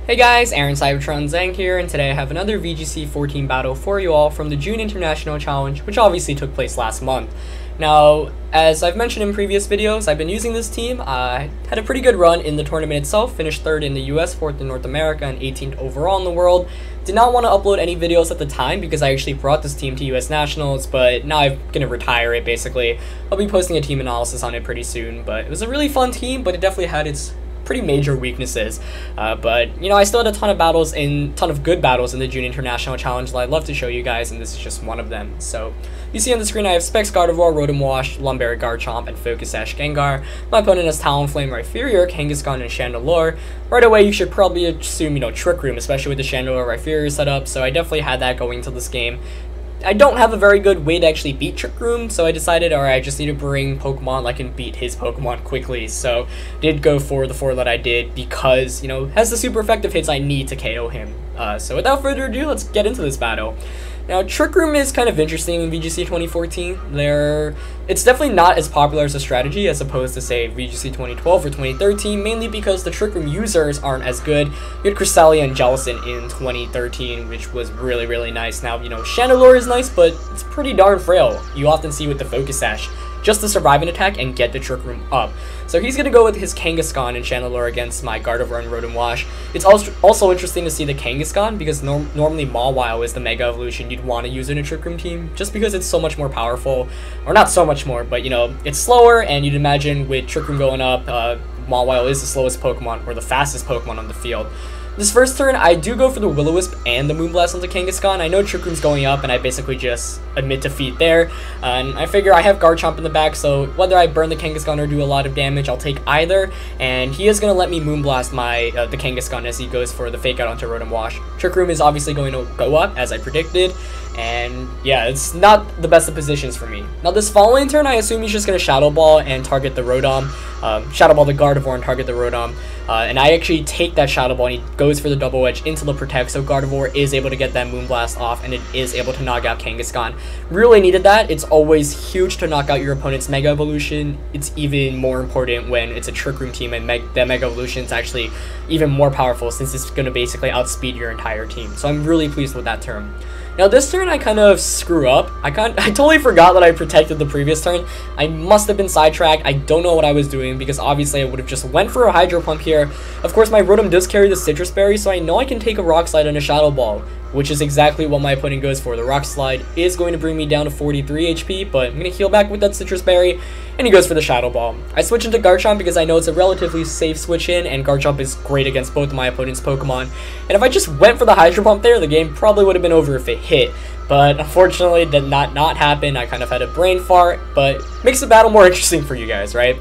Hey guys, Aaron Cybertron Zang here, and today I have another VGC 14 battle for you all from the June International Challenge, which obviously took place last month. Now, as I've mentioned in previous videos, I've been using this team. I had a pretty good run in the tournament itself, finished 3rd in the US, 4th in North America, and 18th overall in the world. Did not want to upload any videos at the time because I actually brought this team to US Nationals, but now I'm going to retire it basically. I'll be posting a team analysis on it pretty soon, but it was a really fun team, but it definitely had its pretty major weaknesses, but you know, I still had a ton of good battles in the June International Challenge that I'd love to show you guys, and this is just one of them. So you see on the screen I have Specs Gardevoir, Rotom Wash, Lumberry Garchomp, and Focus Sash Gengar. My opponent has Talonflame, Rhyperior, Kangaskhan, and Chandelure. Right away you should probably assume, you know, Trick Room, especially with the Chandelure Rhyperior setup, so I definitely had that going into this game. I don't have a very good way to actually beat Trick Room, so I decided, alright, I just need to bring Pokemon that can beat his Pokemon quickly. So did go for the 4 that I did because, you know, has the super effective hits I need to KO him. So without further ado, let's get into this battle. Now, Trick Room is kind of interesting in VGC 2014. It's definitely not as popular as a strategy as opposed to, say, VGC 2012 or 2013, mainly because the Trick Room users aren't as good. You had Cresselia and Jellicent in 2013, which was really, really nice. Now, you know, Chandelure is nice, but it's pretty darn frail. You often see with the Focus Sash, just to survive an attack and get the Trick Room up. So he's going to go with his Kangaskhan and Chandelure against my Gardevoir and Rotom Wash. It's also interesting to see the Kangaskhan because normally Mawile is the Mega Evolution you'd want to use in a Trick Room team, just because it's so much more powerful. Or not so much more, but you know, it's slower, and you'd imagine with Trick Room going up, Mawile is the slowest Pokemon, or the fastest Pokemon on the field. This first turn, I do go for the Will-O-Wisp and the Moonblast onto Kangaskhan. I know Trick Room's going up, and I basically just admit defeat there. And I figure I have Garchomp in the back, so whether I burn the Kangaskhan or do a lot of damage, I'll take either. And he is going to let me Moonblast the Kangaskhan as he goes for the Fake Out onto Rotom Wash. Trick Room is obviously going to go up, as I predicted. And yeah, it's not the best of positions for me. Now this following turn, I assume he's just going to Shadow Ball and target the Rotom. Shadow Ball the Gardevoir and target the Rotom. And I actually take that Shadow Ball and he goes for the Double Edge into the Protect, so Gardevoir is able to get that Moonblast off and it is able to knock out Kangaskhan. Really needed that. It's always huge to knock out your opponent's Mega Evolution. It's even more important when it's a Trick Room team and that Mega Evolution is actually even more powerful since it's going to basically outspeed your entire team. So I'm really pleased with that turn. Now this turn I kind of screw up. I totally forgot that I protected the previous turn. I must have been sidetracked. I don't know what I was doing because obviously I would have just went for a Hydro Pump here. Of course my Rotom does carry the Citrus Berry, so I know I can take a Rock Slide and a Shadow Ball, which is exactly what my opponent goes for. The Rock Slide is going to bring me down to 43 HP, but I'm going to heal back with that Citrus Berry, and he goes for the Shadow Ball. I switch into Garchomp because I know it's a relatively safe switch in, and Garchomp is great against both of my opponent's Pokemon. And if I just went for the Hydro Pump there, the game probably would have been over if it hit. But unfortunately, it did not happen. I kind of had a brain fart, but makes the battle more interesting for you guys, right?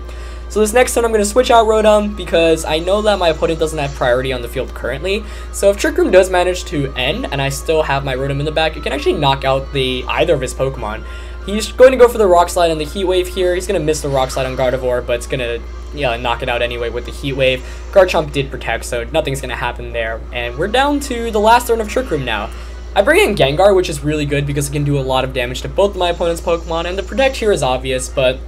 So this next turn, I'm going to switch out Rotom because I know that my opponent doesn't have priority on the field currently. So if Trick Room does manage to end and I still have my Rotom in the back, it can actually knock out either of his Pokemon. He's going to go for the Rock Slide and the Heat Wave here. He's going to miss the Rock Slide on Gardevoir, but it's going to knock it out anyway with the Heat Wave. Garchomp did protect, so nothing's going to happen there. And we're down to the last turn of Trick Room now. I bring in Gengar, which is really good because it can do a lot of damage to both of my opponent's Pokemon, and the Protect here is obvious, but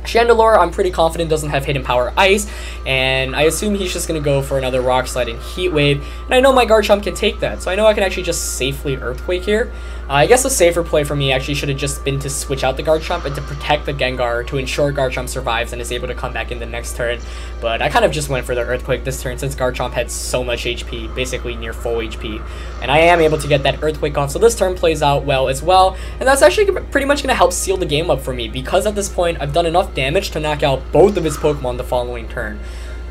Chandelure, I'm pretty confident, doesn't have Hidden Power Ice, and I assume he's just going to go for another Rock Slide and Heat Wave, and I know my Garchomp can take that, so I know I can actually just safely Earthquake here. I guess a safer play for me actually should have just been to switch out the Garchomp and to protect the Gengar to ensure Garchomp survives and is able to come back in the next turn, but I kind of just went for the Earthquake this turn since Garchomp had so much HP, basically near full HP, and I am able to get that Earthquake off, so this turn plays out well as well, and that's actually pretty much going to help seal the game up for me because at this point I've done enough damage to knock out both of his Pokemon the following turn.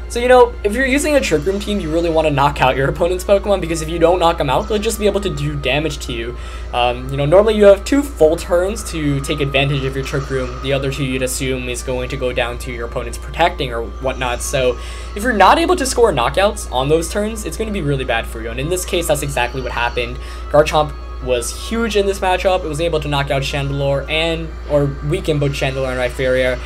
So, you know, if you're using a Trick Room team, you really want to knock out your opponent's Pokemon because if you don't knock them out, they'll just be able to do damage to you. You know, normally you have 2 full turns to take advantage of your Trick Room. The other 2 you'd assume is going to go down to your opponent's protecting or whatnot. So if you're not able to score knockouts on those turns, it's going to be really bad for you. And in this case, that's exactly what happened. Garchomp was huge in this matchup. It was able to knock out Chandelure or weaken both Chandelure and Rhyperior.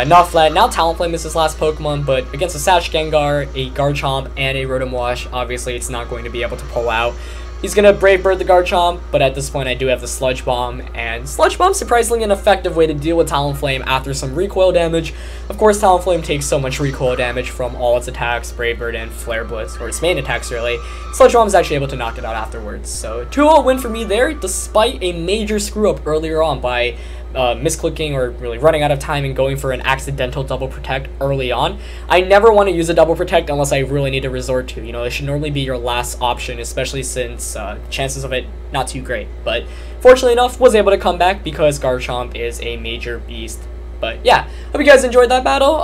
Not flat. Now Talonflame is his last Pokemon, but against a Sash Gengar, a Garchomp, and a Rotom Wash, obviously it's not going to be able to pull out. He's gonna Brave Bird the Garchomp, but at this point I do have the Sludge Bomb, and Sludge Bomb's surprisingly an effective way to deal with Talonflame after some recoil damage. Of course, Talonflame takes so much recoil damage from all its attacks, Brave Bird and Flare Blitz, or its main attacks really. Sludge Bomb is actually able to knock it out afterwards. So 2-0 win for me there, despite a major screw up earlier on by misclicking or really running out of time and going for an accidental double protect early on. I never want to use a double protect unless I really need to resort to. You know, it should normally be your last option, especially since chances of it not too great. But fortunately enough, was able to come back because Garchomp is a major beast. But yeah, hope you guys enjoyed that battle.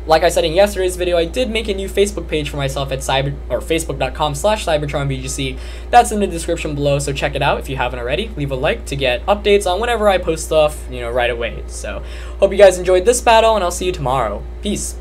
Like I said in yesterday's video, I did make a new Facebook page for myself at facebook.com/CybertronVGC. That's in the description below, so check it out if you haven't already. Leave a like to get updates on whenever I post stuff, you know, right away. So hope you guys enjoyed this battle, and I'll see you tomorrow. Peace.